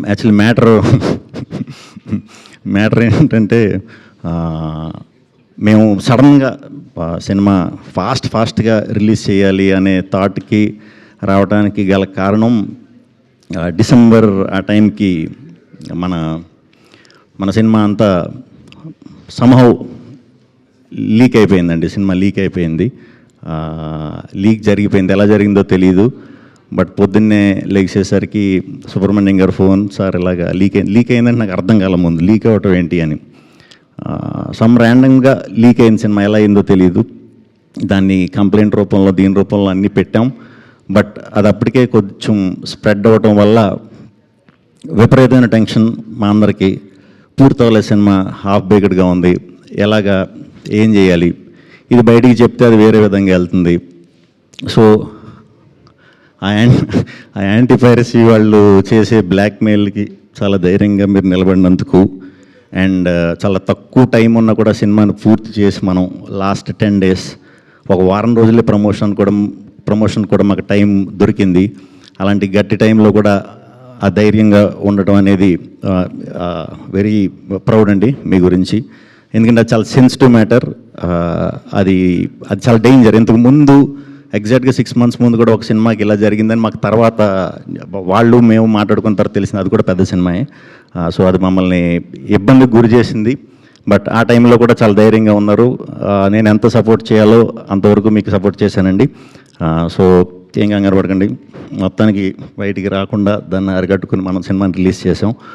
Actually matter ఏంటంటే మేము సడన్గా సినిమా ఫాస్ట్గా రిలీజ్ చేయాలి అనే థాట్కి రావడానికి గల కారణం డిసెంబర్ ఆ టైంకి మన సినిమా అంతా సంహౌ లీక్ అయిపోయిందండి. సినిమా లీక్ అయిపోయింది. లీక్ జరిగిపోయింది, ఎలా జరిగిందో తెలీదు. బట్ పొద్దున్నే లేచేసరికి సుబ్రహ్మణ్యం గారు ఫోన్, సార్ ఇలాగా లీక్ అయిందంటే నాకు అర్థం కాల ముందు లీక్ అవ్వటం ఏంటి అని. సమ్ ర్యాండమ్గా లీక్ అయిన సినిమా ఎలా అయిందో తెలీదు. దాన్ని కంప్లైంట్ రూపంలో దీని రూపంలో అన్నీ పెట్టాం. బట్ అది అప్పటికే కొంచెం స్ప్రెడ్ అవ్వటం వల్ల విపరీతమైన టెన్షన్ మా అందరికీ. పూర్తవలేదు, సినిమా హాఫ్ బేక్డ్గా ఉంది, ఎలాగా ఏం చేయాలి, ఇది బయటికి చెప్తే అది వేరే విధంగా వెళ్తుంది. సో ఆ యాంటీ పైరసీ వాళ్ళు చేసే బ్లాక్మెయిల్కి చాలా ధైర్యంగా మీరు నిలబడినందుకు, అండ్ చాలా తక్కువ టైం ఉన్నా కూడా సినిమాను పూర్తి చేసి మనం లాస్ట్ 10 days, ఒక వారం రోజులే ప్రమోషన్ కూడా మాకు టైం దొరికింది. అలాంటి గట్టి టైంలో కూడా ఆ ధైర్యంగా ఉండటం అనేది వెరీ ప్రౌడ్ అండి మీ గురించి. ఎందుకంటే అది చాలా సెన్సిటివ్ మ్యాటర్. అది చాలా డేంజర్. ఇంతకు ముందు ఎగ్జాక్ట్గా 6 months ముందు కూడా ఒక సినిమాకి ఇలా జరిగిందని మాకు తర్వాత మేము మాట్లాడుకున్న తర్వాత తెలిసింది. అది కూడా పెద్ద సినిమాయే. సో అది మమ్మల్ని ఇబ్బందికి గురి చేసింది. బట్ ఆ టైంలో కూడా చాలా ధైర్యంగా ఉన్నారు. నేను ఎంత సపోర్ట్ చేయాలో అంతవరకు మీకు సపోర్ట్ చేశానండి. సో ఏం కంగారు పడకండి. మొత్తానికి బయటికి రాకుండా దాన్ని అరికట్టుకుని మనం సినిమాని రిలీజ్ చేసాం.